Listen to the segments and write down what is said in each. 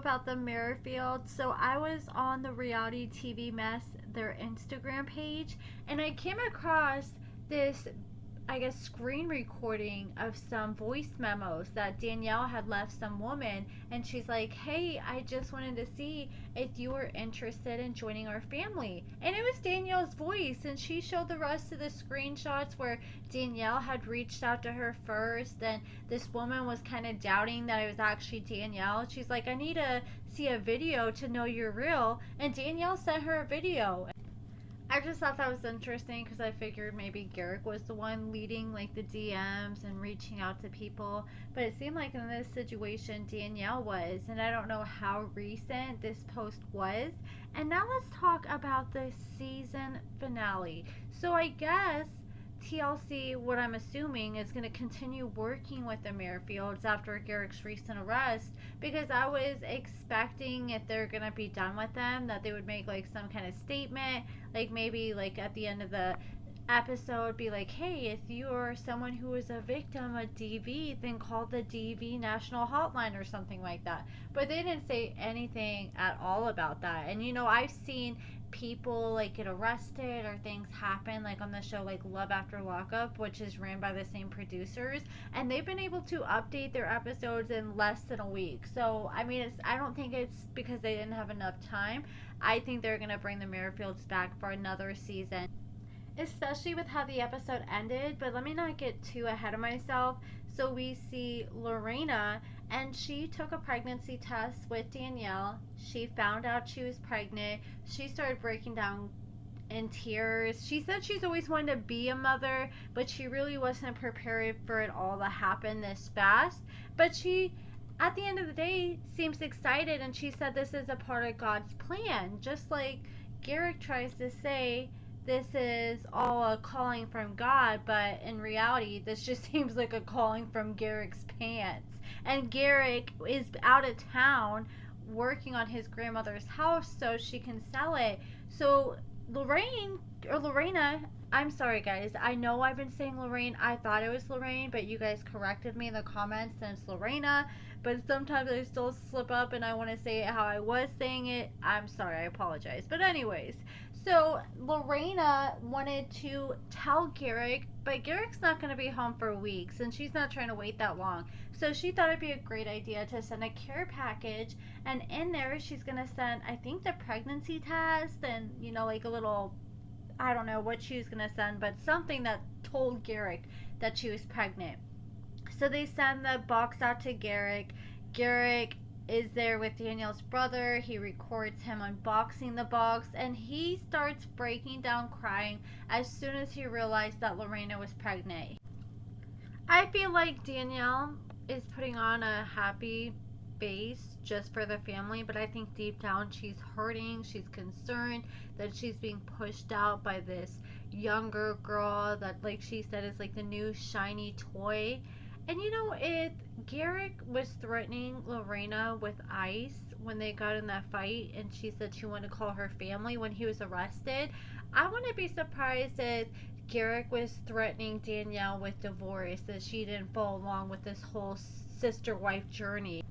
about the Merrifield. So I was on the Reality TV Mess, their Instagram page, and I came across this, I guess, screen recording of some voice memos that Dannielle had left some woman, and she's like, hey, I just wanted to see if you were interested in joining our family. And it was Dannielle's voice, and she showed the rest of the screenshots where Dannielle had reached out to her first, and this woman was kind of doubting that it was actually Dannielle. She's like, I need to see a video to know you're real, and Dannielle sent her a video. I just thought that was interesting because I figured maybe Garrick was the one leading like the DMs and reaching out to people, but it seemed like in this situation Dannielle was, and I don't know how recent this post was. And now let's talk about the season finale. So I guess TLC, what I'm assuming, is going to continue working with the Merrifields after Garrick's recent arrest, because I was expecting if they're going to be done with them that they would make like some kind of statement, like maybe like at the end of the episode be like, hey, if you're someone who was a victim of DV, then call the DV National Hotline or something like that. But they didn't say anything at all about that. And you know, I've seen people like get arrested or things happen like on the show like Love After Lockup, which is ran by the same producers, and they've been able to update their episodes in less than a week. So I mean, I don't think it's because they didn't have enough time. I think they're gonna bring the Merrifields back for another season, especially with how the episode ended. But let me not get too ahead of myself. So we see Lorena, and she took a pregnancy test with Dannielle. She found out she was pregnant. She started breaking down in tears. She said she's always wanted to be a mother, but she really wasn't prepared for it all to happen this fast. But she, at the end of the day, seems excited, and she said this is a part of God's plan. Just like Garrick tries to say, this is all a calling from God, but in reality, this just seems like a calling from Garrick's pants. And Garrick is out of town working on his grandmother's house so she can sell it. So Lorena, I'm sorry guys, I know I've been saying Lorraine, I thought it was Lorraine, but you guys corrected me in the comments and it's Lorena. But sometimes I still slip up and I want to say it how I was saying it. I'm sorry, I apologize. But anyways, so Lorena wanted to tell Garrick, but Garrick's not going to be home for weeks and she's not trying to wait that long. So she thought it'd be a great idea to send a care package, and in there she's going to send, I think, the pregnancy test and, you know, like a little, I don't know what she was going to send, but something that told Garrick that she was pregnant. So they send the box out to Garrick. Garrick is there with Dannielle's brother. He records him unboxing the box, and he starts breaking down crying as soon as he realized that Lorena was pregnant. I feel like Dannielle is putting on a happy face just for the family, but I think deep down she's hurting. She's concerned that she's being pushed out by this younger girl that, like she said, is like the new shiny toy. And you know, if Garrick was threatening Lorena with ice when they got in that fight, and she said she wanted to call her family when he was arrested, I wouldn't be surprised if Garrick was threatening Dannielle with divorce, that she didn't follow along with this whole sister-wife journey.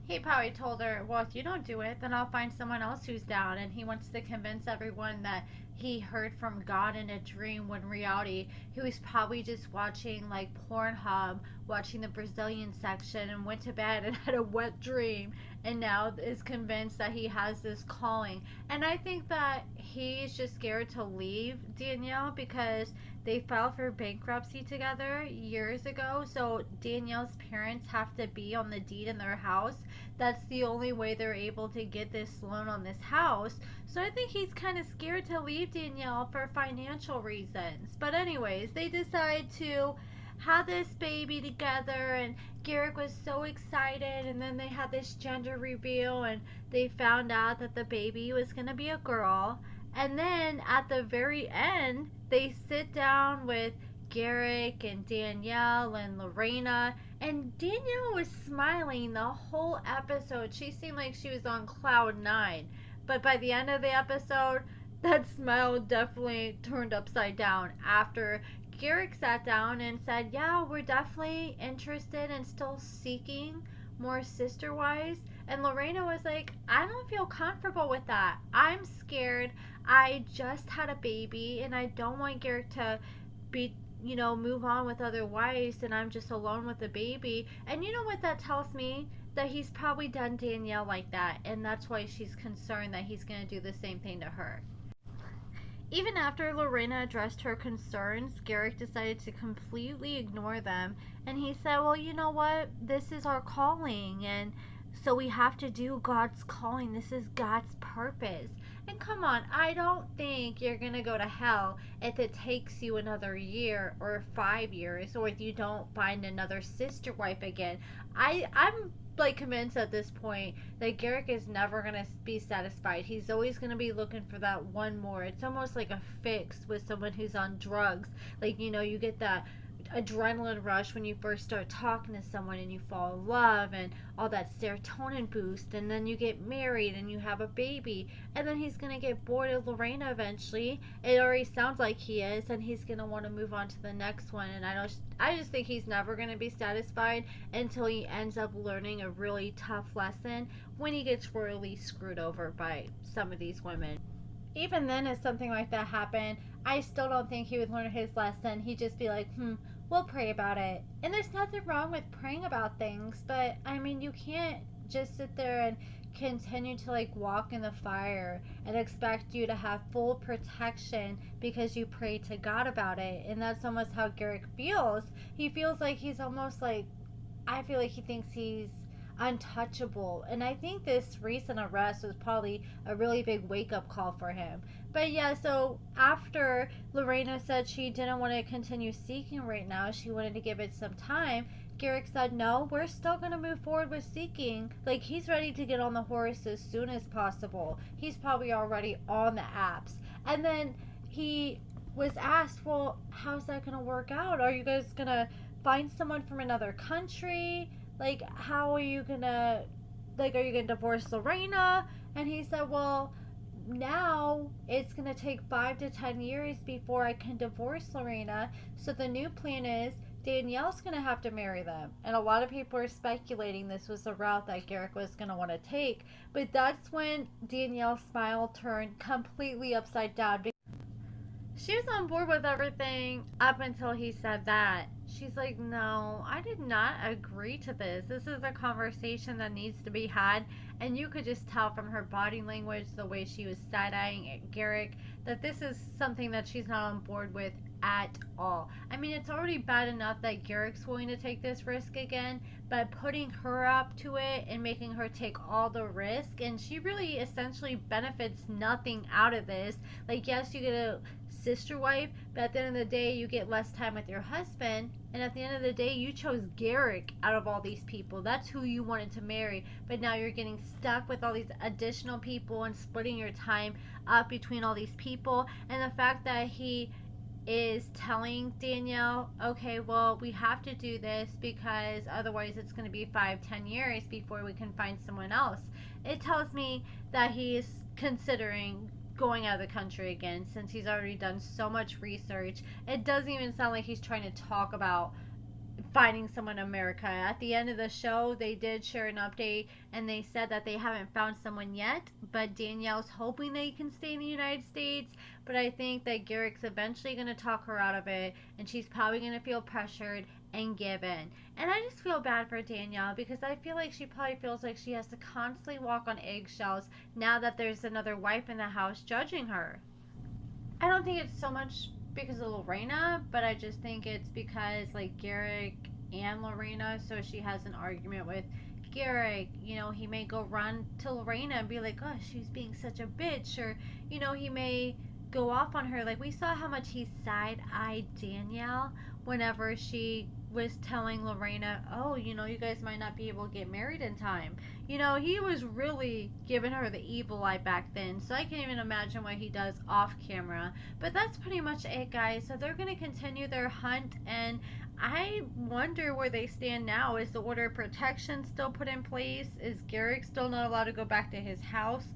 He probably told her, well, if you don't do it, then I'll find someone else who's down. And he wants to convince everyone that he heard from God in a dream, when in reality he was probably just watching like Pornhub, watching the Brazilian section, and went to bed and had a wet dream, and now is convinced that he has this calling. And I think that he's just scared to leave Dannielle because they filed for bankruptcy together years ago, so Dannielle's parents have to be on the deed in their house. That's the only way they're able to get this loan on this house. So I think he's kind of scared to leave Dannielle for financial reasons. But anyways, they decide to have this baby together, and Garrick was so excited, and then they had this gender reveal, and they found out that the baby was going to be a girl. And then at the very end, they sit down with Garrick and Dannielle and Lorena, and Dannielle was smiling the whole episode. She seemed like she was on cloud 9. But by the end of the episode, that smile definitely turned upside down after Garrick sat down and said, yeah, we're definitely interested in still seeking more sister-wives, And Lorena was like, I don't feel comfortable with that. I'm scared. I just had a baby and I don't want Garrick to be, move on with other wives and I'm just alone with the baby. And you know what that tells me? That he's probably done Dannielle like that. And that's why she's concerned that he's going to do the same thing to her. Even after Lorena addressed her concerns, Garrick decided to completely ignore them. And he said, well, you know what? This is our calling. And so we have to do God's calling. This is God's purpose. And come on, I don't think you're going to go to hell if it takes you another year or 5 years, or if you don't find another sister wife again. I'm like convinced at this point that Garrick is never gonna be satisfied. He's always gonna be looking for that one more. It's almost like a fix with someone who's on drugs. Like, you get that adrenaline rush when you first start talking to someone and you fall in love and all that serotonin boost, and then you get married and you have a baby, and then he's gonna get bored of Lorena eventually. It already sounds like he is, and he's gonna want to move on to the next one. And I just think he's never gonna be satisfied until he ends up learning a really tough lesson when he gets royally screwed over by some of these women. Even then, if something like that happened, I still don't think he would learn his lesson. He'd just be like, we'll pray about it. And there's nothing wrong with praying about things, but I mean, you can't just sit there and continue to like walk in the fire and expect you to have full protection because you pray to God about it. And that's almost how Garrick feels. He feels like he's almost like, I feel like he thinks he's untouchable. And I think this recent arrest was probably a really big wake up call for him. But yeah, so after Lorena said she didn't want to continue seeking right now, she wanted to give it some time, Garrick said, no, we're still going to move forward with seeking. Like, he's ready to get on the horse as soon as possible. He's probably already on the apps. And then he was asked, well, how's that going to work out? Are you guys going to find someone from another country? Like, how are you going to, like, are you going to divorce Lorena? And he said, well, now it's going to take 5 to 10 years before I can divorce Lorena. So the new plan is Dannielle's going to have to marry them. And a lot of people are speculating this was the route that Garrick was going to want to take. But that's when Dannielle's smile turned completely upside down. She was on board with everything up until he said that. She's like, no, I did not agree to this. This is a conversation that needs to be had. And you could just tell from her body language, the way she was side-eyeing at Garrick, that this is something that she's not on board with at all. I mean, it's already bad enough that Garrick's willing to take this risk again, but putting her up to it and making her take all the risk, and she really essentially benefits nothing out of this. Like, yes, you get a sister wife, but at the end of the day you get less time with your husband, and at the end of the day you chose Garrick out of all these people. That's who you wanted to marry, but now you're getting stuck with all these additional people and splitting your time up between all these people. And the fact that he is telling Dannielle, okay, well, we have to do this because otherwise it's going to be 5-10 years before we can find someone else. It tells me that he's considering going out of the country again, since he's already done so much research. It doesn't even sound like he's trying to talk about finding someone in America. At the end of the show, they did share an update and they said that they haven't found someone yet, but Dannielle's hoping they can stay in the United States. But I think that Garrick's eventually going to talk her out of it, and she's probably going to feel pressured and give in. And I just feel bad for Dannielle because I feel like she probably feels like she has to constantly walk on eggshells now that there's another wife in the house judging her. I don't think it's so much because of Lorena, but I just think it's because like Garrick and Lorena, so she has an argument with Garrick. He may go run to Lorena and be like, oh, she's being such a bitch, or he may go off on her. Like, we saw how much he side-eyed Dannielle whenever she was telling Lorena, oh, you guys might not be able to get married in time. He was really giving her the evil eye back then. So I can't even imagine what he does off camera. But that's pretty much it, guys. So they're going to continue their hunt, and I wonder where they stand now. Is the order of protection still put in place? Is Garrick still not allowed to go back to his house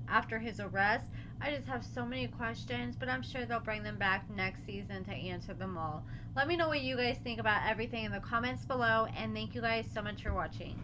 after his arrest? I just have so many questions, but I'm sure they'll bring them back next season to answer them all. Let me know what you guys think about everything in the comments below, and thank you guys so much for watching.